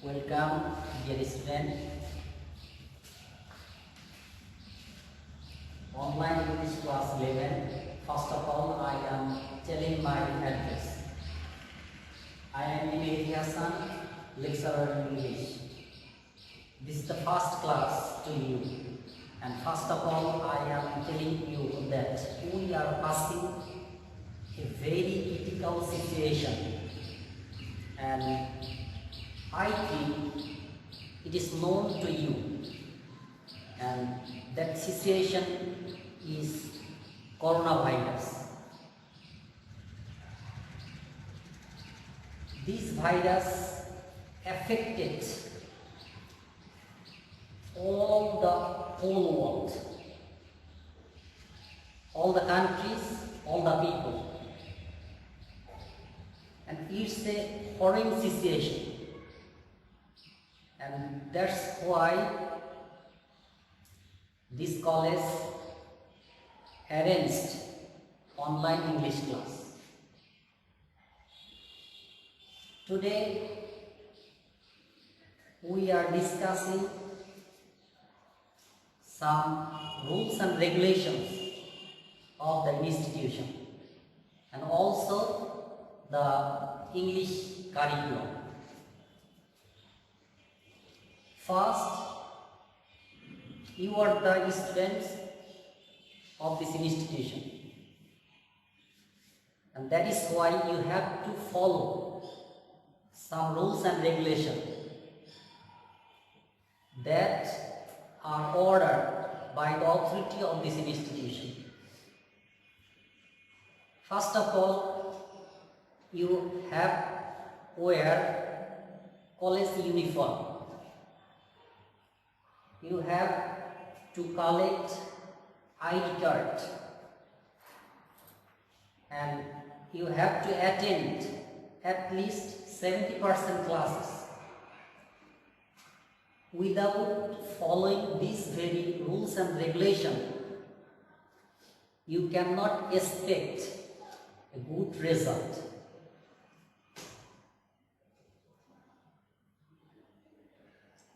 Welcome, dear student. Online English class 11. First of all, I am telling my address. I am Imedi Hassan, lecturer in English. This is the first class to you. And first of all, I am telling you that we are passing a very critical situation. And I think it is known to you, and that situation is coronavirus. This virus affected all the whole world, all the countries, all the people, and it's a horrible situation. And that's why this college arranged online English class. Today we are discussing some rules and regulations of the institution and also the English curriculum. First, you are the students of this institution, and that is why you have to follow some rules and regulations that are ordered by the authority of this institution. First of all, you have wear college uniform. You have to collect ID card, and you have to attend at least 70% classes. Without following these very rules and regulations, you cannot expect a good result.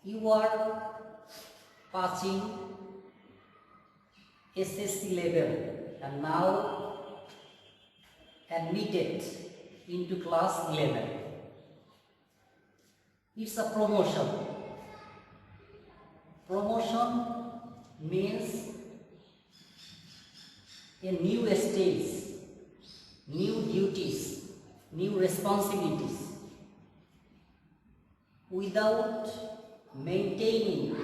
You are passing SSC level and now admitted into class 11. It's a promotion. Promotion means a new stage, new duties, new responsibilities. Without maintaining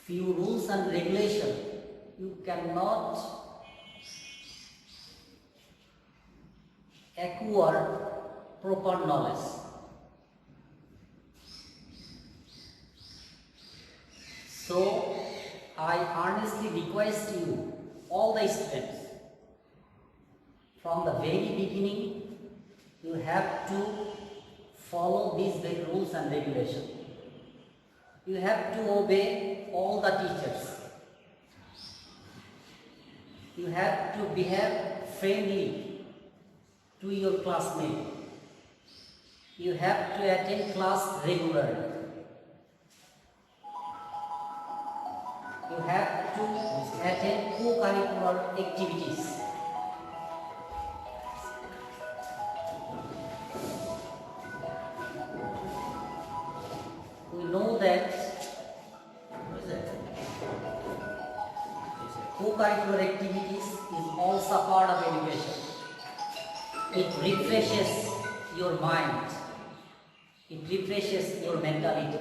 few rules and regulations, you cannot acquire proper knowledge. So I earnestly request you, all the students, from the very beginning you have to follow these rules and regulations. You have to obey all the teachers. You have to behave friendly to your classmates. You have to attend class regularly. You have to attend co-curricular activities. We know that co-curricular activities is also part of education. It refreshes your mind. It refreshes your mentality.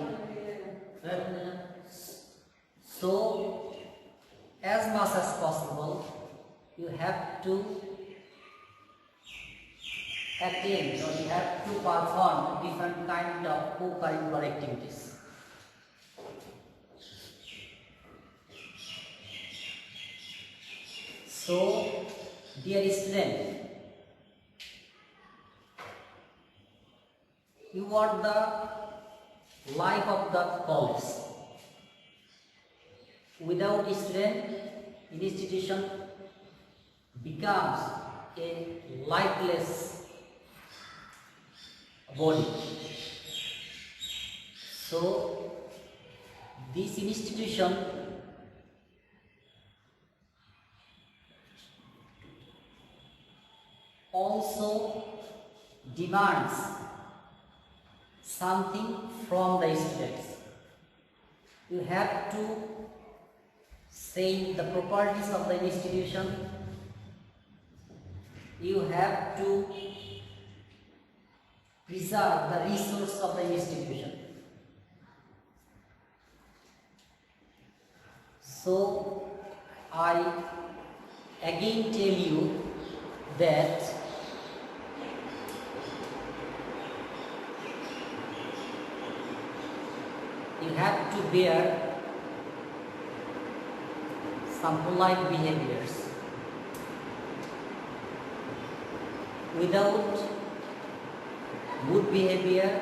So, as much as possible, you have to attend or you have to perform different kind of co-curricular activities. So, dear student, you are the life of the college. Without a student, institution becomes a lifeless body. So this institution also demands something from the students. You have to say the properties of the institution. You have to preserve the resource of the institution. So I again tell you that you have to bear some polite behaviors. Without good behavior,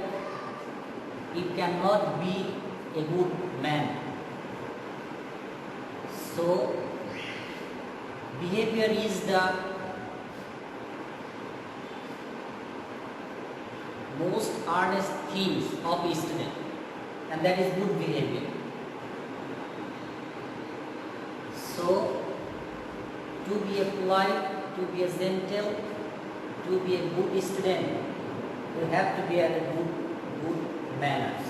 you cannot be a good man. So, behavior is the most earnest theme of a student, and that is good behavior. So, to be a polite, to be a gentle, to be a good student, you have to be a good manners.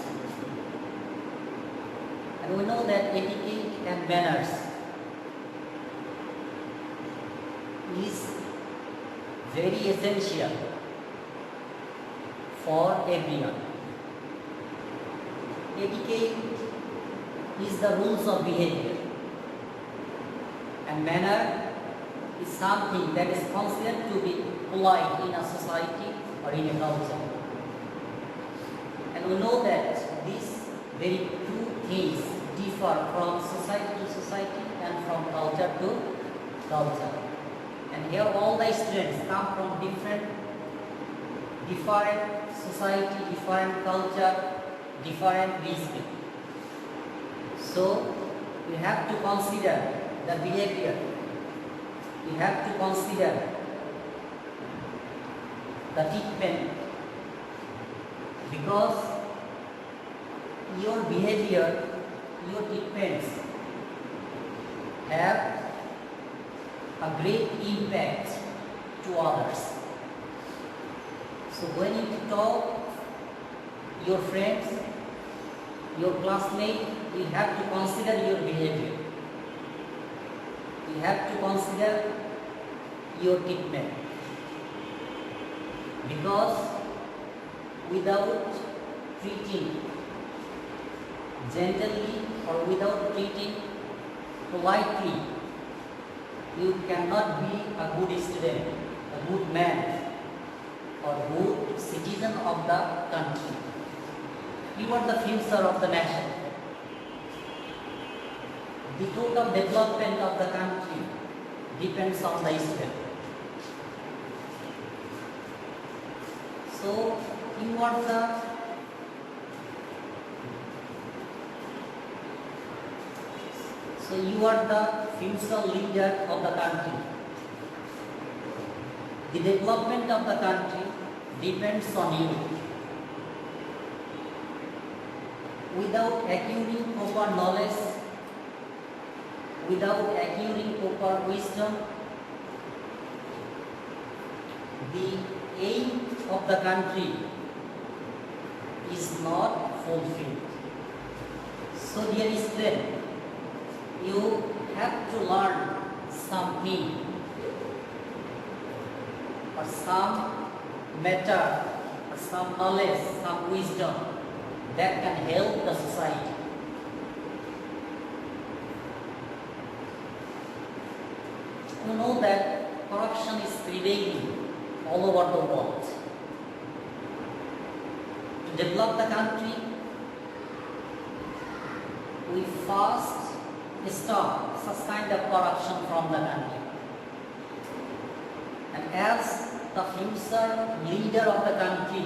And we know that etiquette and manners is very essential for everyone. Etiquette is the rules of behavior, and manner is something that is considered to be polite in a society or in a culture. And we know that these very two things differ from society to society and from culture to culture. And here all the students come from different society, different culture, different region. So you have to consider the behavior. You have to consider the treatment, because your behavior, your treatments have a great impact to others. So when you talk your friends, your classmates, you have to consider your behavior. You have to consider your treatment, because without treating gently or without treating politely, you cannot be a good student, a good man, or good citizen of the country. You are the future of the nation. The total development of the country depends on the student. So you are the future leader of the country. The development of the country depends on you. Without acquiring proper knowledge, without acquiring proper wisdom, the aim of the country is not fulfilled. So dear student, you have to learn something or some matter or some knowledge, some wisdom that can help the society. You know that corruption is prevailing all over the world. To develop the country, we first stop such kind of corruption from the country. And as the future leader of the country,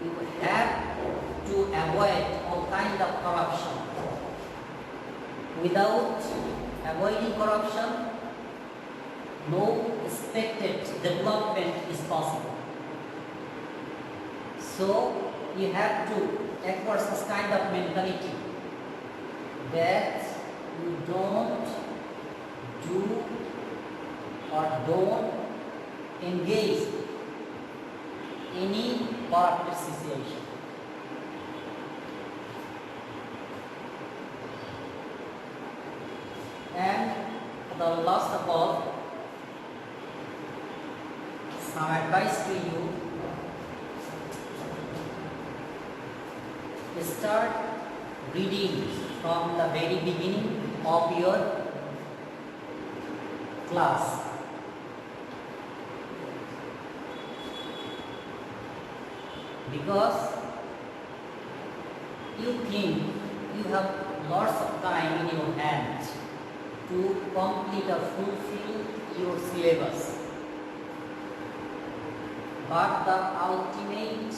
you have to avoid all kind of corruption. Without avoiding corruption, no expected development is possible. So you have to acquire such kind of mentality that you don't do or don't engage any part of situation. And the last of all, some advice to you: start reading from the very beginning of your class. Because you think you have lots of time in your hands to complete or fulfill your syllabus, but the ultimate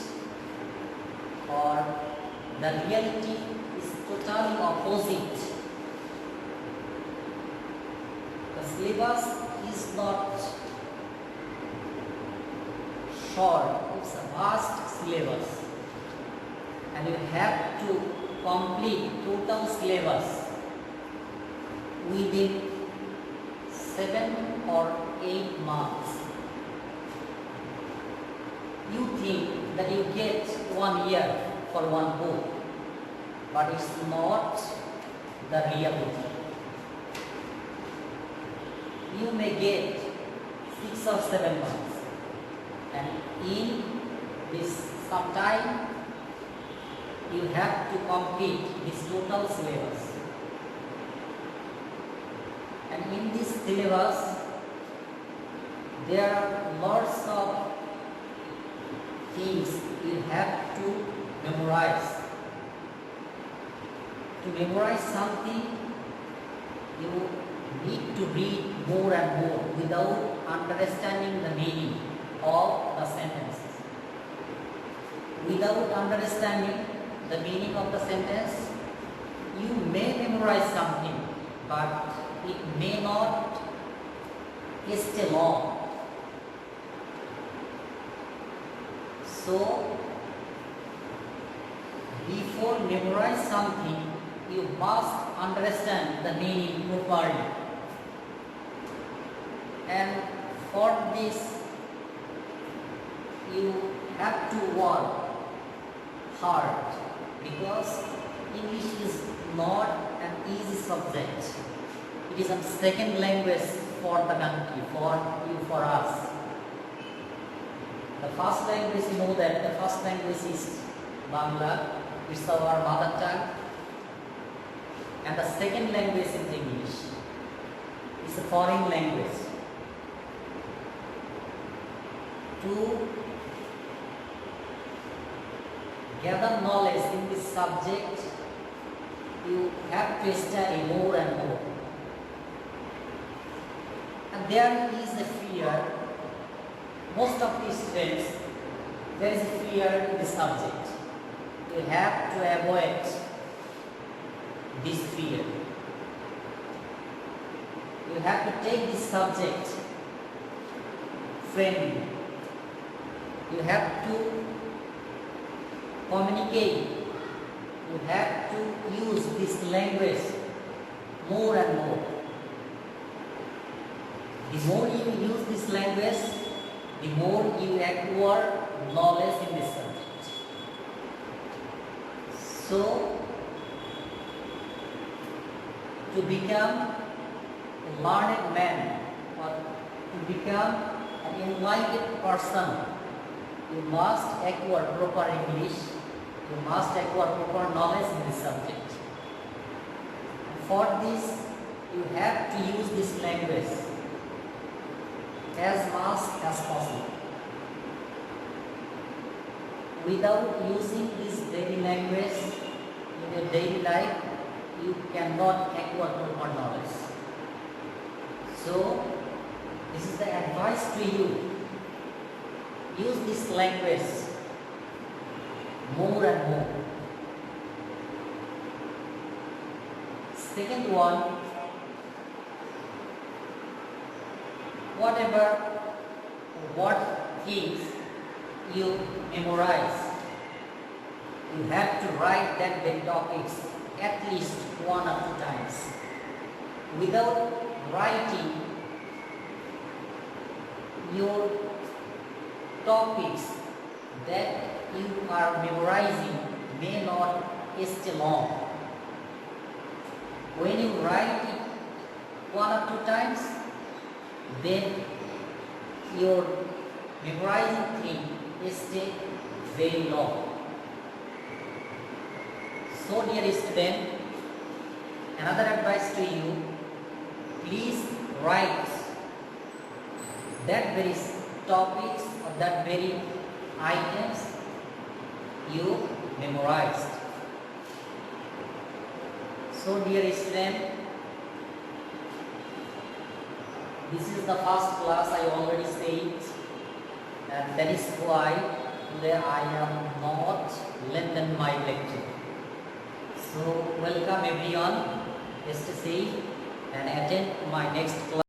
or the reality is totally opposite. The syllabus is not short, it's a vast syllabus, and you have to complete total syllabus within 7 or 8 months. You think that you get 1 year for one book, but it's not the reality. You may get 6 or 7 months, and in this sometime you have to complete this total syllabus. And in this syllabus there are lots of things you have to memorize. To memorize something, you need to read more and more without understanding the meaning of the sentences. Without understanding the meaning of the sentence, you may memorize something, but it may not stay long. So, before memorize something, you must understand the meaning properly. And for this, you have to work hard, because English is not an easy subject. It is a second language for the country, for you, for us. The first language, you know that the first language is Bangla, it's our mother tongue, and the second language is English. It's a foreign language. To gather knowledge in this subject, you have to study more and more. And there is a fear. Most of the students, there is a fear in the subject. You have to avoid this fear. You have to take this subject friendly. You have to communicate. You have to use this language more and more. The more you use this language, the more you acquire knowledge in this subject. So, to become a learned man or to become an enlightened person, you must acquire proper English, you must acquire proper knowledge in this subject. For this, you have to use this language as much as possible. Without using this daily language in your daily life, you cannot acquire proper knowledge. So, this is the advice to you. Use this language more and more. Second one, what things you memorize, you have to write that very topics at least 1 or 2 times. Without writing your topics that you are memorizing may not stay long. When you write it 1 or 2 times, then your memorizing thing stay very long. So dear student, another advice to you, please write that very topics or that very items you memorized. So dear student, this is the first class, I already said, and that is why today I am not lengthen my lecture. So welcome everyone, stay safe and attend my next class.